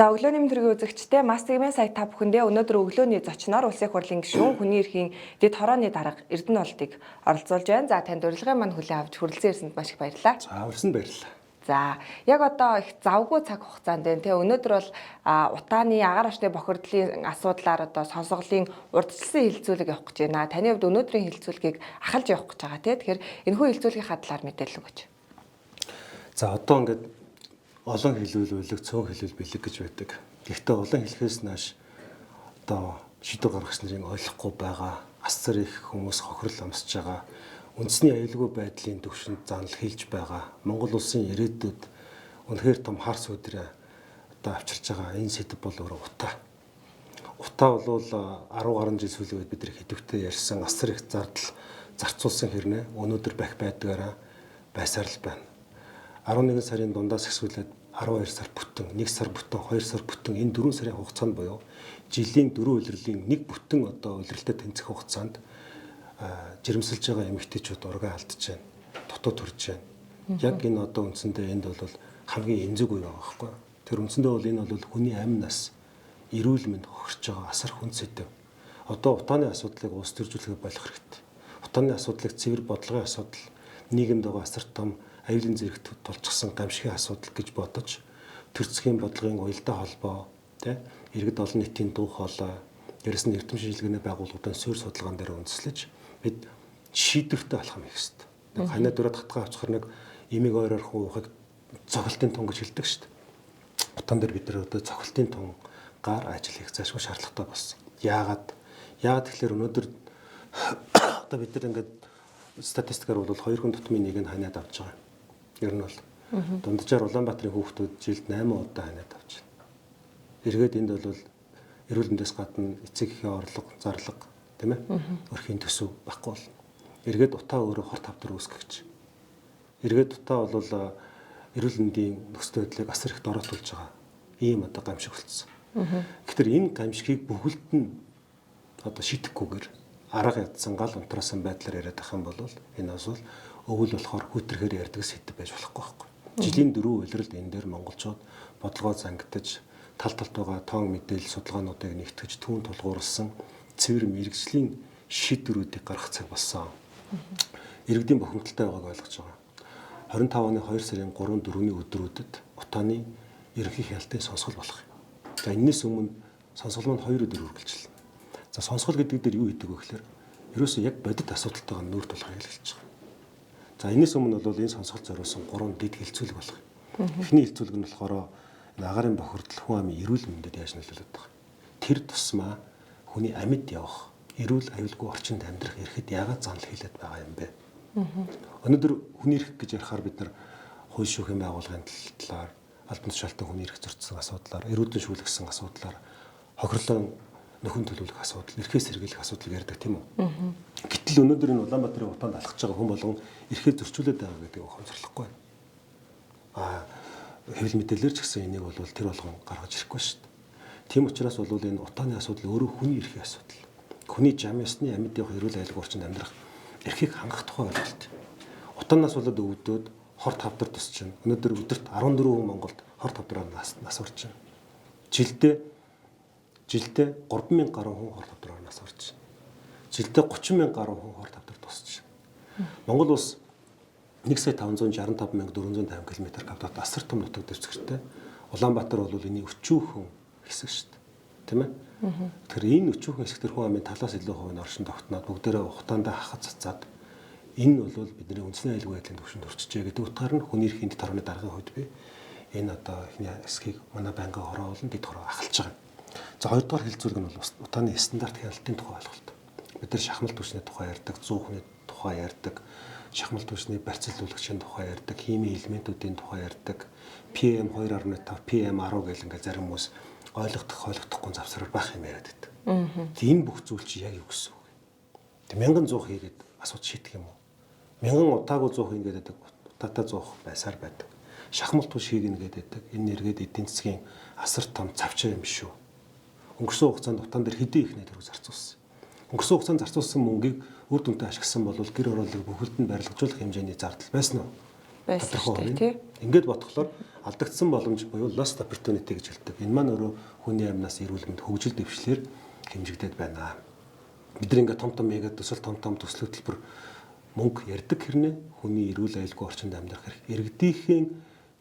За өглөөний мэнд төргийн үзэгчдээ Мас TV-ийн сайт та бүхэндээ өнөөдөр өглөөний зочноор Улсын их хурлын гишүүн хүний эрхийн дэд хорооны дарга Эрдэнэ болдыг оролцуулж байна. За танд урилгын манд хүлээн авч хүрэлцэн ирсэнд маш их баярлалаа. За урьсан баярлалаа. За яг одоо их завгүй цаг хугацаанд байна. Тэгээ өнөөдөр бол утааны агаар ашны бохирдлын асуудлаар одоо сонсголын урдчилсан хилцүүлэг явах гэж байна. Таны хувьд өнөөдрийн хилцүүлгийг ахалж явах гэж байгаа тийм. Тэгэхээр энэхүү хилцүүлгийн талаар мэдээлэл өгөөч. За одоо ингээд олон хэлүүлэг, цөөн хэлүүл бэлэг гэж байдаг. Гэхдээ олон хэлхээс нааш одоо шийдвэр гаргагч нарын ойлгохгүй байгаа, асар их хүмүүс хохирол амсж байгаа, үндэсний аюулгүй байдлын түвшинд занал хийлж байгаа, Монгол улсын ирээдүйд үнэхээр том хар сүдрээ одоо авчирч байгаа энэ сэдв бол өөрөө утаа. Утаа бол 10 гаруй жил сүүлийн үед бид нар хэдвэхтэй ярьсан асар их зардал зарцуулсан хэрнээ өнөөдөр бах байдгаараа байсаар л байна. 11 сарын дундаас эхсүүлээд 12 сар бүтэн, 1 сар бүтэн, 2 сар бүтэн энэ 4 сарын хугацаанд буюу жилийн 4 улирлын нэг бүтэн одоо улирлалтай тэнцэх хугацаанд жирэмсэлж байгаа эмэгтэйчүүд ургаа алдж байна. Дутуу төрж байна. Яг энэ одоо үндсэндээ энд бол хамгийн энзэг үе байгаа байхгүй. Тэр үндсэндээ бол энэ бол хүний амь нас, эрүүл мэнд хохирч байгаа асар хүнд сэдэв. Одоо утааны асуудлыг улс төржүүлэхэ болох хэрэгтэй. Утааны асуудлыг цэвэр бодлогын асуудал, нийгэмд байгаа асар том аюулын зэрэгт тулчсан гамшигын асуудал гэж бодож төрцгийн бодлогын уялдаа холбоо иргэд олон нийтийн дуу хоолой дээрээс нь эрдэм шинжилгээний байгууллагуудын суурь судалгаан дээр үндэслэж бид шийдвэртэй болох юм их хэвээр. Ханаа дөрөв татгаа авчихар нэг имийг ойроор хуухыг цохилтын тун гэж хэлдэг шүү дээ. Утаан дээр бид нар одоо цохилтын тунгаар ажил хийх заашгүй шаардлагатай болсон. Яагаад тэгэхээр өнөөдөр одоо бид нар ингээд статистикаар бол 2 хүн тутмын нэг нь ханаад авч байгаа. Ер нь бол дунджаар Улаанбаатарын хүүхдүүд жилд 8 удаа ханаад авч байна. Эргээд энд бол эрүүл мэндээс гадна эцэг эхийн орлого, зарлага, тийм ээ? Өрхийн төсөв баггүй бол. Эргээд утаа өөрөө хор тавдар үүсгэж. Эргээд утаа бол эрүүл мэндийн нөхцөл байдлыг асар их дороотуулж байгаа. Ийм одоо гамшиг болцсон. Тэгэхээр энэ гамшигыг бүхэлд нь одоо шийдэхгүйгээр арга ядсан гал унтраасан байдлаар яриад ах юм бол энэ асуул өвөл болохоор хүүтрэхээр ярьдаг сэдв байж болохгүй байхгүй. Жилийн 4 улиралд энэ дээр монголчууд бодлогоо зангидаж тал талд байгаа тоон мэдээлэл судалгаануудыг нэгтгэж түүн тулгуурласан цэвэр мэрэгжлийн шийдвэрүүдийг гаргах цаг болсон. Иргэдийн бохимдолтой байгааг ойлгож байгаа. 25 оны 2 сарын 3-4-ний өдрүүдэд утааны ерөнхий хяналтын сонсгол болох юм. За энэс өмнө сонсгол маань 2 өдөр үргэлжилнэ. За сонсгол гэдэг дээр юу хийдэг вэ гэхээр ерөөсөө яг бодит асуудалтайгаа нүүр тулахыг хэлж байгаа. За энэс өмнө бол энэ сонсголт зориулсан 3 дэд хилцүүлэг болох юм. Эхний хилцүүлэг нь болохоор агарын бохирдол хүн амын эрүүл мэндэд яаж нөлөөлөд байгаа. Тэр тусмаа хүний амьд явах, эрүүл аюулгүй орчинд амьдрах эрхэд яагаад занал хийлээд байгаа юм бэ? Өнөөдөр хүний эрх гэж ярихаар бид нар хууль шүүхийн байгууллагын талаар, албан тушаалтан хүний эрх зөрчсөн асуудлаар, эрүүдэн шүүлгсэн асуудлаар, хохирлон нөхөн төлөвлөх асуудал, эрхээс сэргийлэх асуудал ярьдаг тийм үү? Гэтэл өнөөдөр энэ Улаанбаатарын утаанд алхаж байгаа хүн болгон эрхээ зөрчүүлээд байгаа гэдэг ухамсарлахгүй. Хэвлэл мэдээлэлэр ч гэсэн энийг бол тэр болгон гаргаж ирэхгүй шүү дээ. Тийм учраас бол энэ утааны асуудал өөрөө хүний эрхийн асуудал. Хүний зам ёсны амьд явах эрүүл аюулгүй орчинд амьдрах эрхийг хангах тухай ойлголт. Утаанаас болоод өвдөд хор тавдар тусч байна. Өнөөдөр өдөрт 14 хүн Монголд хор тавдраар нас орж байна. Жилдээ 3000 гаруй хүн хор тавдраар нас орж байна. Жилдээ 30,000 гаруй хүн хор тавдар тусч байна. Монгол улс 1,565,450 км²-д асар том нутаг дэвсгэртэй. Улаанбаатар бол энэ өчүүхэн хэсэг шүү дээ. Тийм ээ? Тэгэхээр энэ өчүүхэн хэсэг төр хүн амын талаас илүү хувийн оршин тогтноод бүгдээрээ ухаандаа хахад цацаад энэ бол бидний үндэсний аюулгүй байдлын түвшинд өрчжээ гэдэг утгаар нь хүний эрхийн дэд хорооны даргын хувьд би энэ одоо эхний хэсгийг манай байнгын хороо болон дэд хороо ахалж байгаа. За хоёрдугаар хилцүүлэг нь бол утааны стандарт хяналтын тухай ойлголт. Бид нар шахмал түвшний тухай ярьдаг, зуухны тухай ярьдаг, шахмал түвшний барьцаалуулагчийн тухай ярьдаг, химийн элементүүдийн тухай ярьдаг, PM2.5, PM10 гэл ингээд зарим хүмүүс ойлгохдохгүй завсраар байх юм яриад байдаг. Энэ бүх зүйл чи яг юу гэсэн үг вэ? Тэг 1100 хийгээд асуудал шийдэх юм уу? 1000 утаагүй 100 хийгээд байдаг, утаатай 100 байсаар байдаг. Шахмал түвш хийгнэ гэдэг энэ нэргээд эдийн засгийн асар том цавчаа юм шүү. Өнгөрсөн хугацаанд утаан дээр хэдэн их төгрөг зарцуулсан. Өнгөрсөн хугацаанд зарцуулсан мөнгийг үр дүнтэй ашигласан бол гэр ороолыг бүхэлд нь барилгажуулах хэмжээний зардал байсан уу? байсан тодорхой шүү дээ, хувийн. тий. Ингээд бодглохоор алдагдсан боломж буюу lost opportunity гэж хэлдэг. Энэ маань өөрөө хүний амнаас эрүүл мэнд хөгжил дэвшлэр хэмжигдээд байна. Бид нар ингээд том мега төсөл том төсөл хөтөлбөр мөнгө ярддаг хэрнээ хүний эрүүл аюулгүй орчинд амьдрах хэрэг. Иргэдийнхэн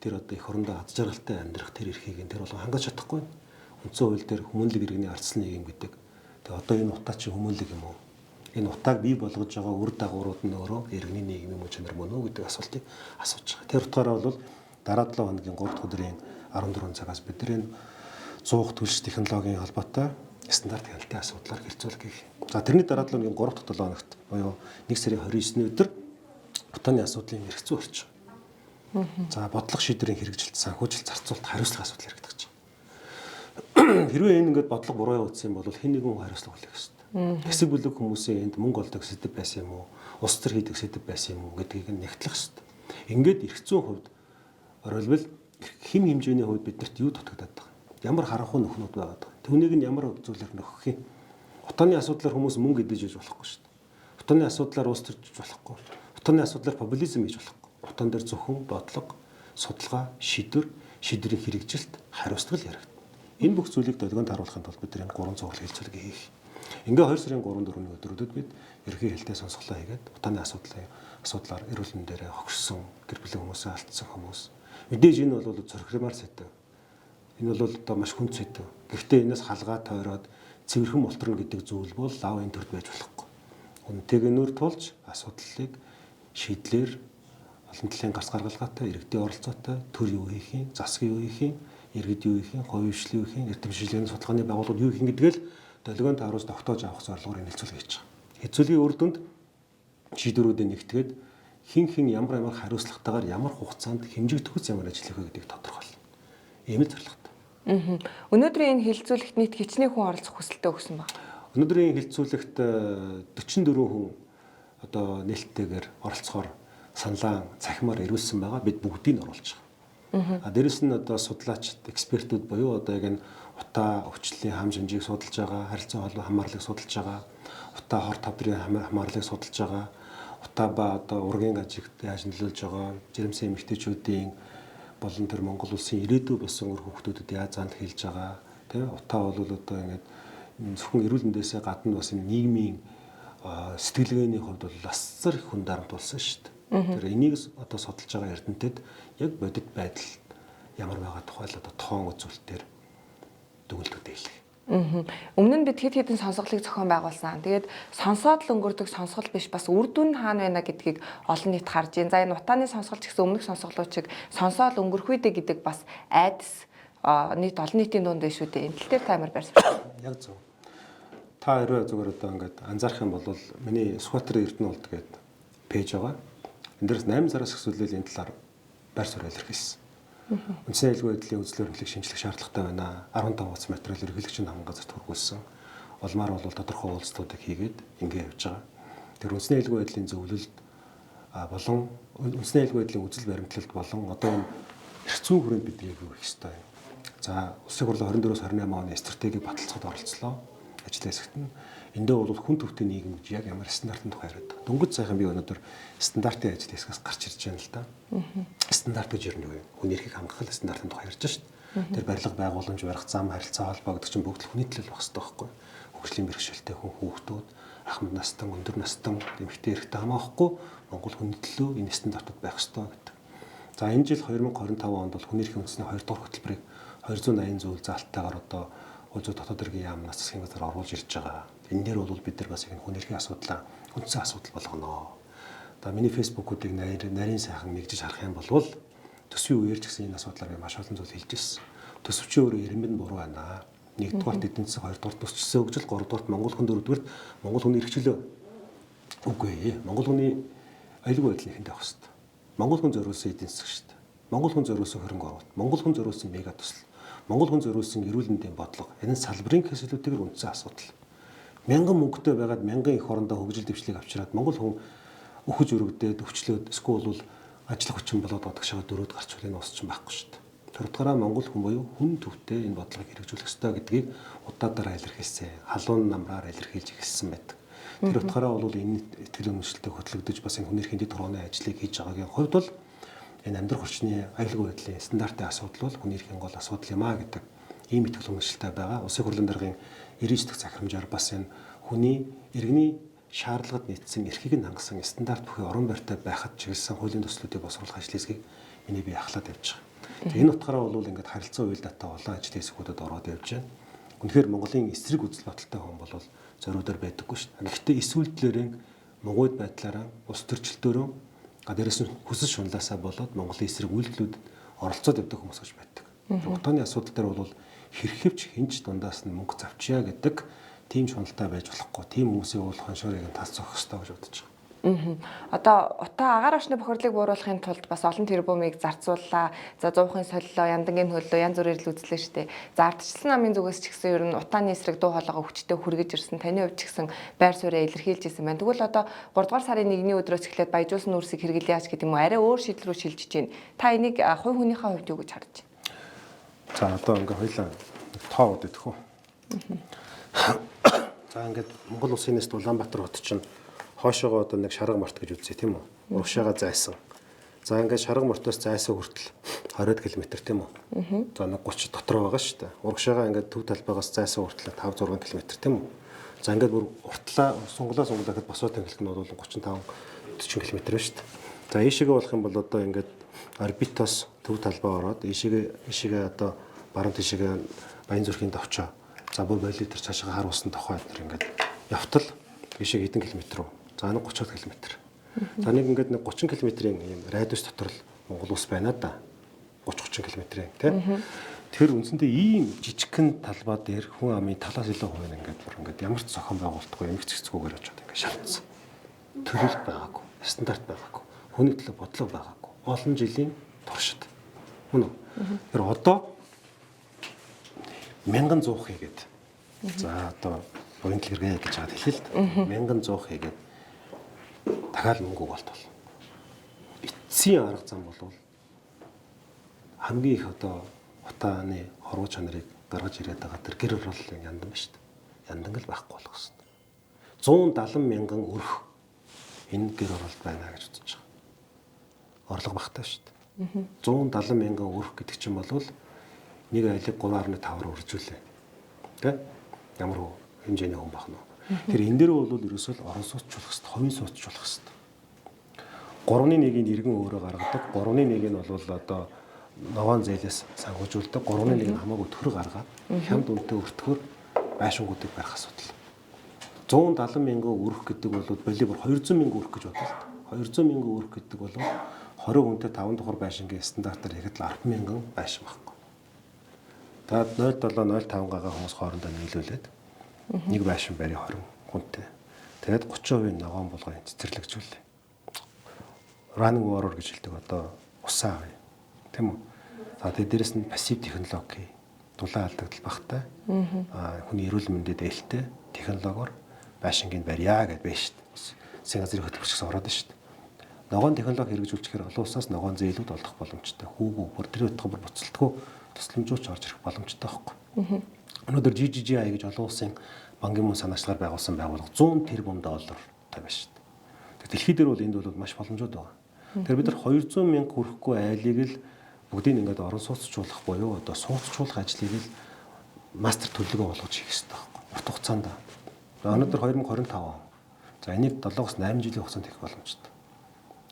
тэр одоо их орондоо аз жаргалтай амьдрах тэр эрхийг тэр болгон хангаж чадахгүй. Үндсэн хууль дээр хүмүүнлэг иргэний ардсан нийгэм гэдэг. Тэгээ одоо энэ утаа чи хүмүүнлэг юм уу? Энэ утааг бий болгож байгаа үр дагаврууд нь өөрөө иргэний нийгмийн мөн чанар мөн үү гэдэг асуултыг асууж байгаа. Тэр утгаараа бол дараа 7 хоногийн 3 дахь өдрийн 14 цагаас бид энэ 100 төлш технологийн холбоотой стандарт хяналтын асуудлаар хэлцүүлэг хийх. За тэрний дараа 7 хоногийн 3 дахь 7 хоногт буюу 1 сарын 29-ний өдөр утааны асуудлын эргэцүү орчих. За бодлого шийдвэрийн хэрэгжилт, санхүүжилт, зарцуулалт, хариуцлага асуудал яригдах гэж. Хэрвээ энэ ингээд бодлого буруу явагдсан бол хэн нэгэн хариуцлага хүлээх ёстой. Хэсэг бүлэг хүмүүсийн энд мөнгө олдог сэдв байсан юм уу? Ус цэр хийдэг сэдв байсан юм уу гэдгийг нэгтлэх ёстой. Ингээд эрх зүйн хувьд оролбол хэм хэмжээний хувьд биднэрт юу дутагдаад байгаа? Ямар харанхуй нөхнүүд байгаад байгаа? Түүнийг нь ямар зүйлээр нөхөх юм? Утааны асуудлаар хүмүүс мөнгө эдэж иж болохгүй шүү дээ. Утааны асуудлаар улс төрж болохгүй. Утааны асуудлаар популизм хийж болохгүй. Утаан дээр зөвхөн бодлого, судалгаа, шийдвэрийн хэрэгжилт, хариуцлага яригдана. Энэ бүх зүйлийг долгионд харуулахын тулд бид энэ 3 цуглал хэлцүүлэг хийх. Ингээ 2 сарын 3-4-ний өдрүүдэд бид ерхий хэлтэй сонсголоо хийгээд утааны асуудлаар эрүүл мэндээр хогшсон гэр бүлийн хүмүүсээ алдсан хүмүүс. Мэдээж энэ бол зөрхрэмар сэдв. Энэ бол одоо маш хүнд сэдв. Гэхдээ энэс халгаа тойроод цэвэрхэн мултрна гэдэг зүйл бол лав энэ төрд байж болохгүй. Үнэтэйгээр тулж асуудлыг шийдлэр олон талын гарц гаргалгаатай, иргэдийн оролцоотой, төр юу хийх юм, засаг юу хийх юм, иргэд юу хийх юм, хувийн хвшил юу хийх юм, эрдэмтшилжээний судалгааны байгууллагууд юу хийх юм гэдгээл долгионд харуулж тогтоож авах зорилгоор хэлцүүлэг хийж байгаа. Хэлцүүлгийн үр дүнд шийдвэрүүдээ нэгтгээд хин ямар хариуцлагатайгаар ямар хугацаанд хэмжигдэхүйц ямар ажил хийх вэ гэдгийг тодорхойлно. Ийм л зорилготой. Өнөөдрийн энэ хэлцүүлэгт нийт хичнээн хүн оролцох хүсэлтэй өгсөн байна. Өнөөдрийн хэлцүүлэгт 44 хүн одоо нээлттэйгээр оролцохоор саналаа цахимаар ирүүлсэн байгаа. Бид бүгдийг нь оруулж байгаа. Дээрэс нь одоо судлаачид, экспертүүд буюу одоо яг энэ утаа өвчлөлийн хам шимжийг судалж байгаа, харилцан холбоо хамаарлыг судалж байгаа, утаа хор тавдрын хамаарлыг судалж байгаа, утаа ба одоо ургийн ажигт яаж нөлөөлж байгаа, жирэмсэн эмэгтэйчүүдийн болон тэр Монгол улсын ирээдүй болсон өр хүүхдүүдэд яаж занд хэлж байгаа, тийм утаа бол одоо ингээд зөвхөн эрүүл мэндээсээ гадна бас юм нийгмийн сэтгэлгээний хувьд бол асар их хүн дарамт болсон шүү дээ. Тэр энийг одоо судалж байгаа эрдэмтэд яг бодит байдал ямар байгаа тухай л одоо тоон үзүүлэлтээр дүгнэлтүүдээ хэлэх. Өмнө нь бид хэд хэдэн сонсголыг зохион байгуулсан. Тэгээд сонсоод л өнгөрдөг сонсгол биш бас үр дүн хаана байна гэдгийг олон нийт харж байна. За энэ утааны сонсгол ч гэсэн өмнөх сонсголууд чиг сонсоод өнгөрөх үедээ гэдэг бас айдас нийт олон нийтийн дунд биш үү дээ. Энэ тал дээр таймер барьсан. Яг зөв. Та хэрвээ зүгээр одоо ингээд анзаарах юм бол миний Сүхбаатар Эрдэнэ улд гэдэг пэйж байгаа. Энд дээрс 8 сараас эхлүүлэл энэ талаар байр суурь илэрхийлсэн. Үндсэн аюулгүй байдлын үзлэр хөлийг шинжлэх шаардлагатай байна. 15 хуудас материал ерөнхийлөгчийн намын газарт хүргүүлсэн. Улмаар бол тодорхой уулзалтуудыг хийгээд ингэ явж байгаа. Тэр үндсэн аюулгүй байдлын зөвлөлд болон үндсэн аюулгүй байдлын үзэл баримтлалд болон одоо энэ эрх зүйн хүрээнд бид яг юу хийх ёстой юм. За улсын хурлын 24-28 оны стратегийг баталцахад оролцлоо. Ажлын хэсэгт нь эндээ бол хүн төвтэй нийгэм гэж яг ямар стандартын тухай яриад байгаа. Дөнгөж сайхан би өнөөдөр стандартын ажлын хэсгээс гарч ирж байна л да. Стандарт гэж юу вэ? Хүний эрхийг хангах стандартын тухай ярьж шүү дээ. Тэр барилга байгууламж, барих зам, харилцаа холбоо гэдэг чинь бүгд хүний төлөө байх хэрэгтэй байхгүй юу? Хөгжлийн бэрхшээлтэй хүн хүүхдүүд, ахмад настан, өндөр настан, эмэгтэй эрэгтэй хамаахгүй Монгол хүний төлөө энэ стандартууд байх хэрэгтэй гэдэг. За энэ жил 2025 онд бол хүний эрхийн үндэсний 2 дугаар хөтөлбөрийг 280 зүйл заалтайгаар одоо улс дотоод иргэн яамнаас засгийн газар оруулж ирж байгаа. Энэ дээр бол бид нар бас их хүний эрхийн асуудлаа үндсэн асуудал болгоно. Одоо миний фэйсбүүкүүдийг нарийн сайхан нэгжиж харах юм бол төсвийн үеэр ч гэсэн энэ асуудлаар би маш олон зүйл хэлж ирсэн. Төсөвчийн өөрөө ирэмбэн буруу байна. 1-р эдийн засаг, 2-р төсчсөн хөгжил, 3-р Монгол хүн, 4-р Монгол хүний эрхчлөө. Үгүй ээ. Монгол хүний аюулгүй байдлын ихэнд авах хэрэгтэй. Монгол хүн зориулсан эдийн засаг шүү дээ. Монгол хүн зориулсан хөрөнгө оруулалт, Монгол хүн зориулсан мега төсөл, Монгол хүн зориулсан эрүүл мэндийн бодлого. Энэ салбарын хэсэлүүдээр үндсэн асуудал. Мянган мөнгөтэй байгаад мянган их орондоо хөгжил дэвшлиг авчираад Монгол хүн өхөж өргөдөөд, өвчлөөд, эсвэл ажиллах хүчин болоод одогшоо дөрөд гарч үлэн уусч байхгүй шүү дээ. Тэр утгаараа Монгол хүн буюу хүн төвтэй энэ бодлогыг хэрэгжүүлэх ёстой гэдгийг удаадараа илэрхийлсэн. Халуун намраар илэрхийлж эхэлсэн байдаг. Тэр утгаараа бол энэ итгэл үнэмшилтэд хөтлөгдөж бас энэ хүний эрхийн дэд хорооны ажлыг хийж байгаагийн хувьд бол энэ амьдрах хүчний аюулгүй байдлын стандартын асуудал бол хүний эрхийн гол асуудал юм а гэдэг ийм итгэл үнэмшилтэй байгаа. Улсын хурлын даргын 99 дахь захирамжаар бас энэ хүний иргэний шаардлагад нийцсэн эрхийг нь хангасан стандарт бүхий орон байртай байхад чиглэсэн хуулийн төслүүдийг босруулах ажил хэсгийг миний бие ахлаад явж байгаа. Энэ утгаараа бол ингээд харилцан уялдаатай олон ажил хэсгүүдэд ороод явж байна. Үнэхээр Монголын эсрэг үзэл бодолтой хүн бол зориудаар байдаггүй шүү дээ. Гэхдээ эсвэлтлэрэн мугуйд байдлаараа ус төрчлөлтөөрөө дээрээс нь хүсэл шунлаасаа болоод Монголын эсрэг үйлдэлүүдэд оролцоод явдаг хүмүүс гэж байдаг. Утгааны асуудал дээр бол хэрхэвч хинч дундаас нь мөнгө завчъя гэдэг тийм шуналтай байж болохгүй. Тийм хүмүүсийн уулах ханшуурыг нь тас зогсох хэрэгтэй гэж бодож байгаа. Одоо утаа агаар орчны бохирдлыг бууруулахын тулд бас олон тэрбумыг зарцууллаа. За 100-ын солилоо, яндангийн хөлөө, янз бүрээр л үзлээ шүү дээ. За ардчлалын намын зүгээс ч гэсэн ер нь утааны эсрэг дуу хоолойгоо хүчтэй хүргэж ирсэн. Таны хувьд ч гэсэн байр суурьаа илэрхийлж ирсэн байна. Тэгвэл одоо 3 дугаар сарын 1-ний өдрөөс эхлээд баяжуулсан нүүрсийг хэрэглэе яач гэдэг юм уу? Арай өөр шийдэл рүү шилжиж байна. Та энийг хувь хүнийхээ хувьд юу гэж харж байна? За одоо ингээ хоёлаа тоо өгдөх үү. За ингээд Монгол улсын нийст Улаанбаатар хот чинь хоошоогоо одоо нэг шарга март гэж үзье тийм үү? Урагшаага зайсан. За ингээд шарга мартоос зайсан хүртэл 20 км тийм үү? За нэг 30 дотроо байгаа шүү дээ. Урагшаага ингээд төв талбайгаас зайсан хүртэл 5 6 км тийм үү? За ингээд бүр уртлаа сунглаа гэхэд босоод тэнхлэх нь бол 35 40 км байна шүү дээ. За ийшээгээ болох юм бол одоо ингээд орбитоос төв талбай ороод ийшээгээ одоо баруун тишээгээ Баян зүрхийн товчоо. За бүр болит төр цаашаа хар усан тохой эднэр ингээд явтал ийшээ хэдэн километр руу. За нэг 30 км. За нэг ингээд нэг 30 км-ийн ийм радиус дотор л Монгол улс байна да. 30 км-ийн тийм. Тэр үндсэндээ ийм жижигхэн талбай дээр хүн амын талаас илүү хувийн ингээд бүр ингээд ямар ч зохион байгуулалтгүй эмх зэгцгүүгээр очиод ингээд шалтсан. Төрөл байгаагүй, стандарт байгаагүй, хүний төлөө бодлого байгаагүй. Олон жилийн туршид. Мөн үү? Тэр одоо 1100 хийгээд. За одоо буйнт хэрэгэ гэж хаад хэлээ л дээ. 1100 хийгээд дахиад мөнгө болтол. Эцсийн арга зам бол хамгийн их одоо утааны хорвоо чанарыг гаргаж ирээд байгаа тэр гэр ороллын яндан ба шүү дээ. Яндан л байхгүй болох гэсэн. 170 мянган өрх энэ гэр оролт байна гэж үзэж байгаа. Орлого багтаа шүү дээ. 170 мянган өрх гэдэг чинь бол нэг айлыг 3.5-аар үржүүлээ. Тэ? Ямар хэмжээний хүн бах нь. Тэр энэ дээр бол ерөөсөө орон сууцчлах хэвээр, хувийн сууцчлах хэвээр. 3.1-ийг иргэн өөрөө гаргадаг. 3.1 нь бол одоо ногоон зээлээс сангуулжуулдаг. 3.1 нь хамаагүй төр гаргаад хямд үнэтэй өртгөөр байшингуудыг барих асуудал. 170 мянган өрх гэдэг бол боли бүр 200 мянган өрх гэж бодлоо. 200 мянган өрх гэдэг бол 20 хүнтэй 5 дугаар байшингийн стандартаар ихэд л 10 мянган байшин баггүй. За 0.7 0.5 гагаа хүмүүс хоорондоо нийлүүлээд нэг байшин барь 20 хүнтэй. Тэгээд 30% ногоон булгыг цэцэрлэгжүүлээ. Running water гэж хэлдэг одоо усаа авъя. Тийм үү? За тэгээд дээрэс нь пассив технологи, дулаан алдагдал багтай. Хүний эрүүл мэндэд ээлтэй технологиор байшингийн барья гэдээ байна шүү дээ. Засгийн газрын хөтөлбөрчөөс ороод байна шүү дээ. Ногоон технологи хэрэгжүүлчихээр олон улсаас ногоон зээлүүд олдох боломжтой. Хүүгүү бүр тэр утгаар буцалтгүй тусламжууч орж ирэх боломжтой байхгүй. Өнөөдөр GGGI гэж олон улсын банкны мөн санаачлагаар байгуулсан байгууллага 100 тэрбум доллартай байна шүү дээ. Дэлхийд дээр бол энд бол маш боломжууд байгаа. Тэгэхээр бид нар 200 мянга хүрэхгүй айлыг л бүгдийг ингээд орон сууцчлуулах буюу одоо сууцчлуулах ажлыг л мастер төлөвлөгөө болгож хийх хэрэгтэй байхгүй. Урт хугацаанд. Өнөөдөр 2025 он. За энийг 7-8 жилийн хугацаанд хийх боломжтой.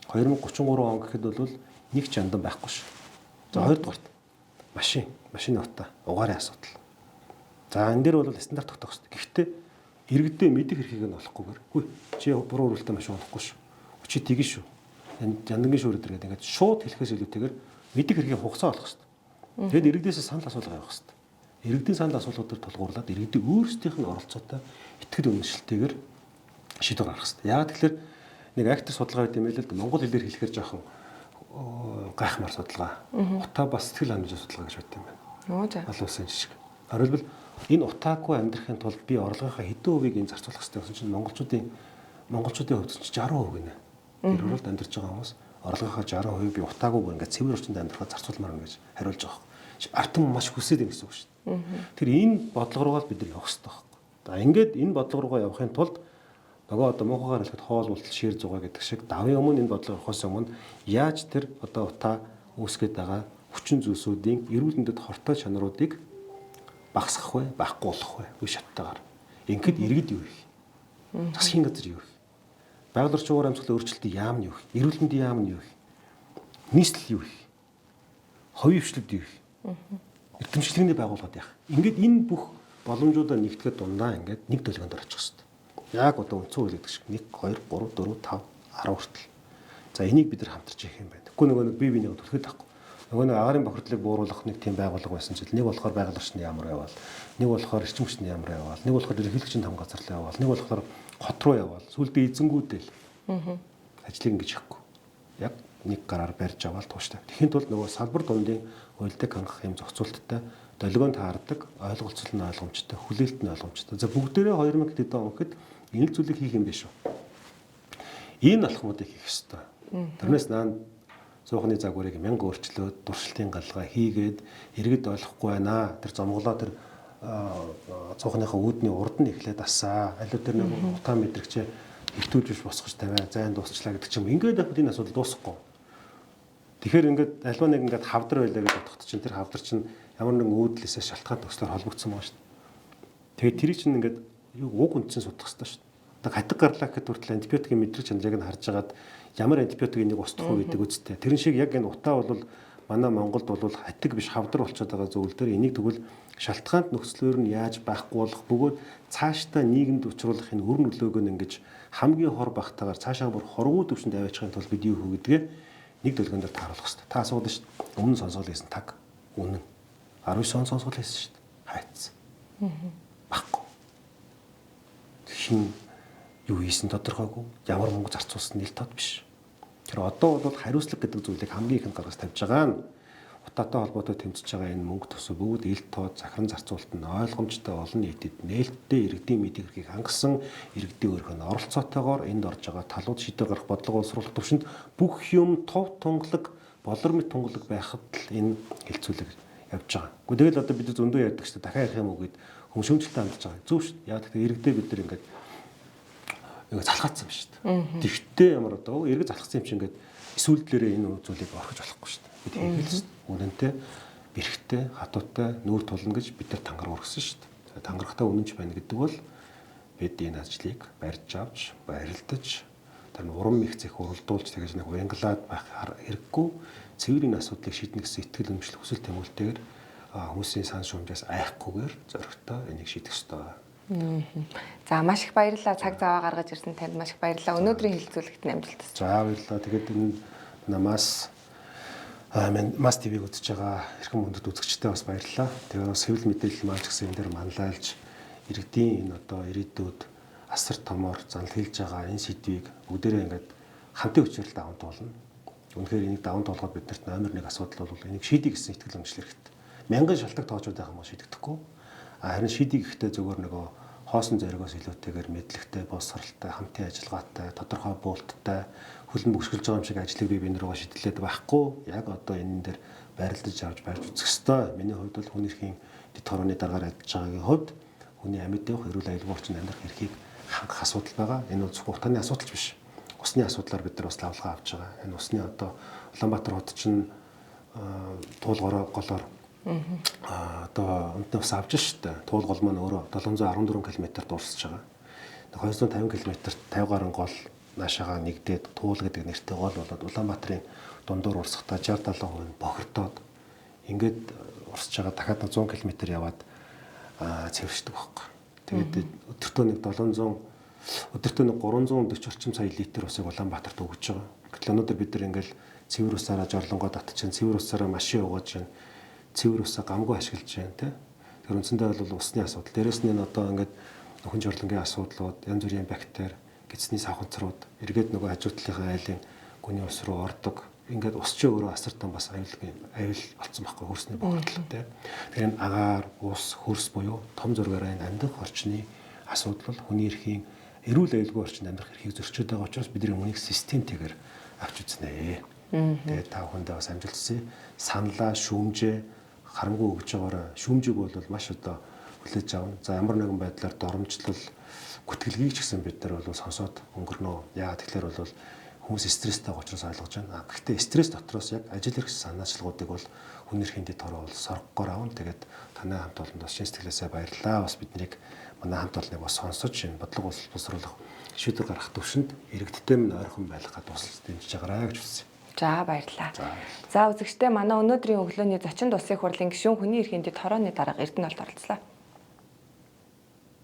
2033 он гэхэд бол нэг ч яндан байхгүй шүү. За хоёрдугаарт машины утаа угаарын асуудал. За энэ дээр бол стандарт тогтоох хэрэгтэй. Гэхдээ иргэдээ мэдэх эрхийг нь олохгүйгээр хүй чи буруу үрэлттэй машин олохгүй шүү. Чи тэгэн шүү. Яндангийн шүүрээр гэдэг ингээд шууд хэлэхээс илүүтэйгээр мэдэх эрхийг хугацаа олох хэрэгтэй. Тэгэд иргэдээс санал асуулга явах хэрэгтэй. Иргэдийн санал асуулгуудаар тулгуурлаад иргэдийн өөрсдийнх нь оролцоотой итгэл үнэмшилтэйгээр шийдвэр гаргах хэрэгтэй. Яагаад тэгэхээр нэг актер судалгаа байт юм байл л Монгол хэлээр хэлэхээр жоохон гайхмаар судалгаа. Утаа бас сэтгэл ханамжийн судалгаа гэж байт юм байна. Олон улсын жишг. Оролбол энэ утаагүй амьдрахын тулд би орлогынхаа хэдэн хувийг энэ зарцуулах хэрэгтэй гэсэн чинь монголчуудын хувьд чинь 60% гинэ. Тэр оролд амьдарч байгаа хүмүүс орлогынхаа 60% би утаагүйгээр ингээд цэвэр орчинд амьдрахад зарцуулмаар байна гэж хариулж байгаа. Артан маш хүсээд юм гэсэн үг шүү дээ. Тэр энэ бодлого руугаа бид нар явах хэрэгтэй байхгүй. За ингээд энэ бодлого руугаа явахын тулд нөгөө одоо муухайгаар хэлэхэд хоол болтол шир зугаа гэдэг шиг давын өмнө энэ бодлого орохоос өмнө яаж тэр одоо утаа үүсгэж байгаа хүчин зүйлсүүдийн эрүүл мэндэд хортой чанаруудыг багасгах вэ, багахгүй болгох вэ? Үе шаттайгаар. Ингээд иргэд юу вэ? Засгийн газар юу вэ? Байгаль орчин амьсгалын өөрчлөлтийн яам нь юу вэ? Эрүүл мэндийн яам нь юу вэ? Нийслэл юу вэ? Хувийн хвшлүүд юу вэ? Эрдэмчлэгний байгууллагууд яах? Ингээд энэ бүх боломжуудаа нэгтгэхэд дундаа ингээд нэг төлөвөнд очих хэрэгтэй. Яг одоо үндсэн хууль гэдэг шиг 1 2 3 4 5 10 хүртэл. За энийг бид нар хамтарч хийх юм байна. Тэгэхгүй нөгөө бие биенээ түлхээд байхгүй. Нөгөө нэг агаарын бохирдлыг бууруулах нэг тийм байгууллага байсан зүйл. Нэг болохоор байгаль орчны яамар яваал, нэг болохоор эрчим хүчний яамар яваал, нэг болохоор эрхлэгчийн хамгаалалт яваал, нэг болохоор хот руу яваал. Сүүлдээ эзэнгүүдэл. Ажлыг ингэж хийхгүй. Яг нэг гараар барьж аваад тууштай. Тэхийн тулд нөгөө салбар дундын уйлдаг хангах юм зохицуулттай, долгионд таардаг, ойлголцол нь ойлгомжтой, хүлээлт нь ойлгомжтой. За бүгдээрээ 2000 дэд он гэхэд энэ зүйлийг хийх юм биш үү? Энэ алхмуудыг хийх ёстой. Тэрнээс наан цоохны загварыг 1000 өөрчлөөд дуршилтын галгаа хийгээд иргэд ойлгохгүй байна. Тэр зомголоо тэр цоохныхаа үүдний урд нь эхлээд асаа. Алуу тэр нэг утаа мэдрэгчээ хөвтүүлж биш босгож тавиа. Зайн дуусчлаа гэдэг ч юм. Ингээд явахад энэ асуудал дуусахгүй. Тэгэхээр ингээд альва нэг ингээд хавдар байлаа гэж бодоход чинь тэр хавдар чинь ямар нэгэн өөдлөөсөө шалтгаан төгслөөр холбогдсон байгаа шүү дээ. Тэгээд тэр чинь ингээд уг үндсэн судах хэрэгтэй шүү дээ. Одоо хатаг гарлаа гэхэд хүртэл антибиотикийн мэдрэг чанарыг нь харж агаад ямар антибиотик энийг устгах уу гэдэг үстэй. Тэрэн шиг яг энэ утаа бол манай Монголд бол хатаг биш хавдар болчиход байгаа зүйл дээр энийг тэгвэл шалтгаанд нөхцлөөр нь яаж байхгүй болох бөгөөд цаашдаа нийгэмд учруулах энэ өр нөлөөг нь ингэж хамгийн хор багтаагаар цаашаа бүр хорвоо төвшөнд аваачихын тулд бид юу хөө гэдгээ нэг дэлгэн дээр тааруулах хэрэгтэй. Та асуудаг шүү дээ. Өмнө сонсгол хийсэн таг үнэн. 19 он сонсгол хийсэн шүү дээ. Хайц. Баггүй. Хин юу хийсэн тодорхойгүй. Ямар мөнгө зарцуулсан нэл тод биш. Тэр одоо бол хариуцлага гэдэг зүйлийг хамгийн ихэнд гаргаж тавьж байгаа нь утаатай холбоотой тэмцэж байгаа энэ мөнгө төсөв бүгд ил тод захиран зарцуулалт нь ойлгомжтой олон нийтэд нээлттэй иргэдийн мэдээ хэргийг хангасан иргэдийн өөрийнх нь оролцоотойгоор энд орж байгаа талууд шийдвэр гаргах бодлого боловсруулах төвшөнд бүх юм тов тунгалаг болор мэд тунгалаг байхад л энэ хилцүүлэг явж байгаа. Гэхдээ тэгэл одоо бид зөндөө ярьдаг шүү дээ. Дахиад ярих юм уу гэд хөмшөмжлөлтөд хандж байгаа. Зөв шүү дээ. Яг тэгэхээр иргэдээ бид нар ингээд залхаацсан юм шүү дээ. Тэгтээ ямар одоо иргэд залхсан юм чи ингээд эсвэлдлэрээ энэ зүйлийг орхиж болохгүй шүү дээ. Бид хэлсэн үнэнтэй, бэрхтээ, хатуутай нүүр тулна гэж бид нар тангар өргөсөн шүү дээ. Тангарахтай үнэнч байна гэдэг бол бид энэ ажлыг барьж авч, баярлдаж, тэр нь уран мэгцэх уралдуулж тэгэж нэг уянгалаад байх хэрэггүй. Цэврийн асуудлыг шийднэ гэсэн итгэл үнэмшил хүсэл тэмүүлтэйгээр хүмүүсийн сан шуумжаас айхгүйгээр зоригтой энийг шийдэх ёстой. За маш их баярлалаа. Цаг зав гаргаж ирсэн танд маш их баярлалаа. Өнөөдрийн хэлэлцүүлэгт амжилт хүсье. За баярлалаа. Тэгээд энэ намаас Мас ТV-г үзэж байгаа эрхэм хүндэт үзэгчтэй бас баярлалаа. Тэгээд бас хэвлэл мэдээлэл маань ч гэсэн энэ дээр манлайлж иргэдийн энэ одоо ирээдүйд асар томоор занл хийлж байгаа энэ сэдвийг бүгдээрээ ингээд хамтын хүчээр даван туулна. Үнэхээр энийг даван туулахад биднэрт номер 1 асуудал бол энийг шийдэх гэсэн итгэл үнэмшил хэрэгтэй. Мянган шалтгаан тоочод байх юм бол шийдэгдэхгүй. Харин шийдэх гэхдээ зөвхөн нөгөө хоосон зоригоос илүүтэйгээр мэдлэгтэй, боловсралтай, хамтын ажиллагаатай, тодорхой буулттай, хөлн бөксгөлж байгаа юм шиг ажлыг бие биенээ шийдлээд байхгүй. Яг одоо энэ дээр байрлаж авч барьж үзэх ёстой. Миний хувьд бол хүн эрхийн дэд хорооны дараагаар ажиллаж байгаагийн хувьд хүний амьд явах эрүүл аюулгүй орчин амьдрах эрхийг хангах асуудал байгаа. Энэ бол зөвхөн утааны асуудал биш. Усны асуудлаар бид нар бас лавлага авч байгаа. Энэ усны одоо Улаанбаатар хот чинь туулгороо голоор одоо өмтний ус авч штэ. Туулгол маань өөрөө 714 км дуусч байгаа. 250 км 50 гаруй гол наашаага нэгдээд туул гэдэг нэртэй гол болоод Улаанбаатарын дундуур урсгатаа 60-70% бохирдоод ингээд урсж байгаа дахиад 100 км яваад цэвэршдэг байхгүй. Тэгээд өдөртөө нэг 700 өдөртөө нэг 340 орчим сая литр усыг Улаанбаатарт өгж байгаа. Гэтэл өнөөдөр бид нар ингээл цэвэр усаараа жорлонгоо татчихсан, цэвэр усаараа машин угааж байна. Цэвэр усаа гамгүй ашиглаж байна тий. Тэр үндсэндээ бол усны асуудал. Дээрээс нь одоо ингээд нөхөн жорлонгийн асуудлууд, янз бүрийн бактери, гидсний савханцрууд эргээд нөгөө хажуутлынхаа айлын гүний ус руу ордог. Ингээд ус чи өөрөө асар том бас аюул болсон байхгүй хөрсний бохирдол тий. Тэгэхээр энэ агаар, ус, хөрс буюу том зургаараа энэ амьдрах орчны асуудал бол хүний эрхийн эрүүл аюулгүй орчинд амьдрах эрхийг зөрчиж байгаа учраас бидний үнийг системтэйгээр авч үзнэ. Тэгээд та бүхэндээ бас амжилт хүсье. Саналаа, шүүмжээ харамгүй өгж байгаараа шүүмжийг бол маш одоо хүлээж авна. За ямар нэгэн байдлаар доромжлол гүтгэлгийг ч гэсэн бид нар бол сонсоод өнгөрнө. Яа тэгэхээр бол хүмүүс стресстэй байгаа учраас ойлгож байна. Гэхдээ стресс дотроос яг ажил эрх санаачлагуудыг бол хүн эрхийн дэд хороо бол соргохоор авна. Тэгээд танай хамт олонд бас шин сэтгэлээсээ баярлалаа. Бас биднийг манай хамт олныг бас сонсож энэ бодлого боловсруулах шийдвэр гаргах төвшөнд иргэдтэй минь ойрхон байх гадаа тусалж дэмжиж байгаарай гэж хүсье. За баярлалаа. За үзэгчдээ манай өнөөдрийн өглөөний зочин улсын хурлын гишүүн хүний эрхийн дэд хорооны дарга Эрдэнэ олд оролцлоо.